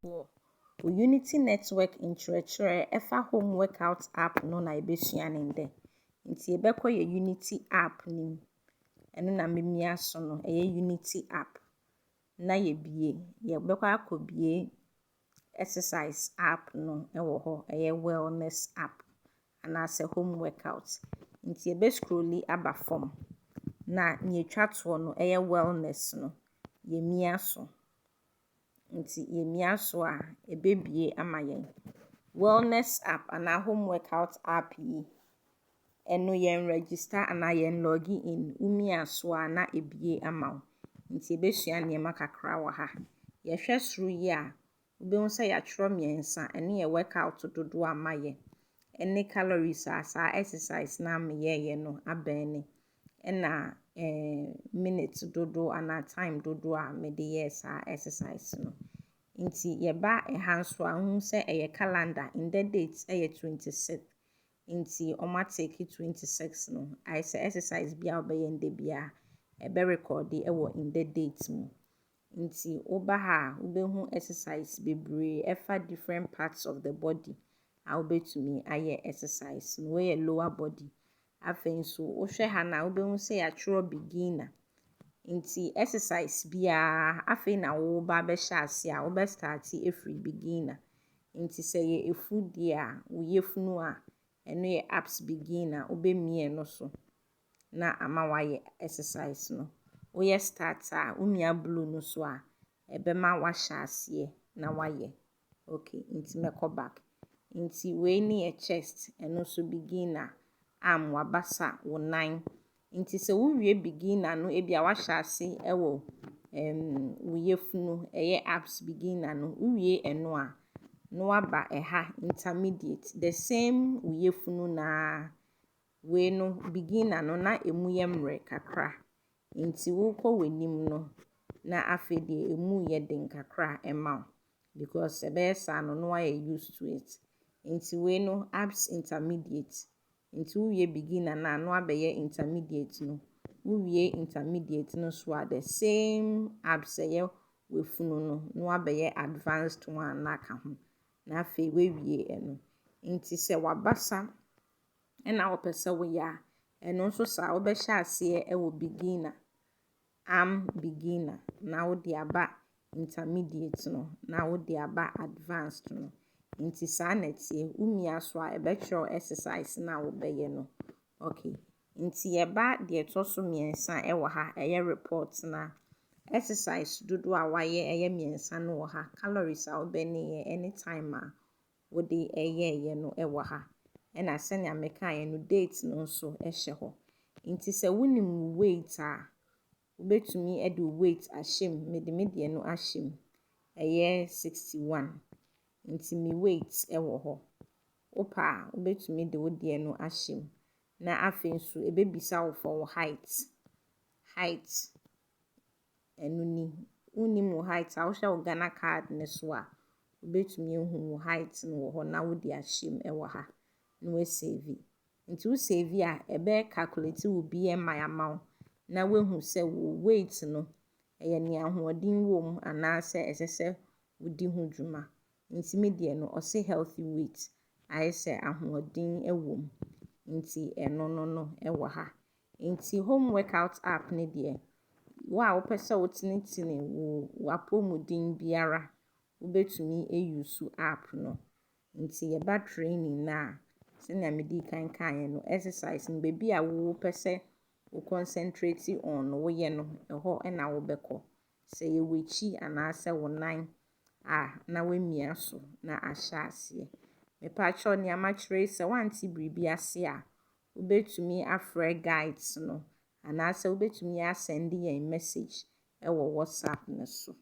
Unity network nkyerɛkyerɛ ɛfa home workout app no na yɛbɛsua ne ndɛ. Nti yɛbɛkɔ yɛ Unity app no mu. Ɛno na memia so no, ɛyɛ Unity app. Na yɛbie, yɛbɛkɔ akɔbie exercise app no ɛwɔ hɔ, ɛyɛ wellness app anaasɛ home workout. Nti yɛbɛscrolli aba fam. Na nea etwa toɔ no ɛyɛ wellness no, yɛmia so. Nti yɛmia so a, ɛbɛbie ama yɛn. Wellness app anaa home workout app yi, ɛno yɛn register anaa yɛn loggi in. Womia so a na ebie ama wo. Nti yɛbɛsua nneɛma kakra wɔ ha. Yɛhwɛ soro yi a, wobɛhu sɛ yɛatwerɛ mmiɛnsa. Ɛno yɛ workout dodoɔ a mayɛ. Ɛne calories a saa exercise no a meyɛeɛ no abɛn. Ɛna minute dodoɔ anaa time dodoɔ a mede yɛɛ saa exercise no. Nti yɛba ɛha nso a, wohu sɛ ɛyɛ calendar. Ndɛ date ɛyɛ 26. Nti ɔmo atake 26 no, ayɛ sɛ exercise bi a wobɛyɛ ndɛ biara, ɛbɛrekɔɔde ɛwɔ ndɛ date mu. Nti woba ha a, wobɛhu exercise bebree ɛfa different parts of the body a wobɛtumi ayɛ exercise no. Wei yɛ lower body. Afei nso, wohwɛ ha no a, wobɛhu sɛ yɛatwerɛ beginner. Nti exercise biara, afei na woba abɛhyɛ ase a, wobɛstarte ɛfiri beginner. Nti sɛ yɛ efu deɛ a, wo yafunu a, ɛno yɛ abs beginner. Wobɛmia ɛno so na ama wayɛ exercise no. Woyɛ start a, womia blue no so a, ɛbɛma wahyɛ aseɛ na wayɛ. Okay, nti mɛkɔ back. Nti wei ne yɛ chest, ɛno nso beginner. Arm, w'abasa, wo nan. Nti sɛ wowie beginner no, ebia wahyɛ ase ɛwɔ wo yafunu, ɛyɛ abs beginner no, wowie ɛno a, na waba ɛha intermediate. The same wo yafunu naa. Wei no, beginner no na emu yɛ mmerɛ kakra. Nti wokɔ w'anim no, na afei deɛ emu yɛ den kakra ɛma wo. Because ɛbɛyɛ saa no, na wayɛ used to it. Nti wei no, abs intermediate. Nti wowie beginner no a, na wabɛyɛ intermediate no. Wowie intermediate no so a, the same abs ɛyɛ w'afunu no, na wabɛyɛ advanced one na aka ho. Na afei woawie ɛno. Nti sɛ w'abasa ɛna wopɛ sɛ woyɛ a, ɛno nso saa, wobɛhyɛ aseɛ ɛwɔ beginner, arm beginner, na wode aba intermediate no, na wode aba advanced no. Nti saa na ɛteɛ. Womia so a, ɛbɛkyerɛw exercise no a wobɛyɛ no. Okay, nti yɛba deɛ ɛtɔ so mmiɛnsa ɛwɔ ha, ɛyɛ report na exercise dodoɔ a wayɛ ɛyɛ mmiɛnsa no wɔ ha. Calories a wobɛneeɛ ɛne time a wode ɛyɛeɛ no ɛwɔ ha. Ɛna sɛnea mekaeɛ no, date no nso ɛhyɛ hɔ. Nti sɛ wonim wo weight a, wobɛtumi ɛde wo weight ahyɛ mu. Mede me deɛ no ahyɛ mu. Ɛyɛ 61. Nti me weight ɛwɔ hɔ. Wopɛ a, wobɛtumi de wo deɛ no ahyɛ mu. Na afei nso, ɛbɛbisa wo for wo height. Height, ɛno ni. Wonnim wo height a, wohwɛ wo Ghana card no so a, wobɛtumi ahu wo height no wɔ hɔ na wode ahyɛ mu ɛwɔ ha. Na woasave. Nti wo save a, ɛbɛ calculate wo BMI ama wo. Na woahu sɛ wo weight no, ɛyɛ nea ahoɔden wɔ mu anaasɛ ɛsɛ sɛ wodi ho dwuma. Nti me deɛ no, ɔse healthy weight. Ayɛ sɛ ahoɔden ɛwɔ mu. Nti ɛno no ɛwɔ ha. Nti home workout app ne deɛ, wo a wopɛ sɛ wotenetene wo w'apɔmuden biara, wobɛtumi use app no. Nti yɛba training no a, sɛnea medii kan kaeɛ no, exercise no, baabi a wopɛ sɛ wo concentrate on no woyɛ no, ɛhɔ ɛna wobɛkɔ. Sɛ ɛyɛ w'akyi anaasɛ wo nan a, na woamia so na ahyɛ aseɛ. Mepaakyɛw nea makyerɛ yi, sɛ woante biribi ase a, wobɛtumi afrɛ guides no, anaasɛ wobɛtumi asɛnde yɛn message ɛwɔ WhatsApp no so.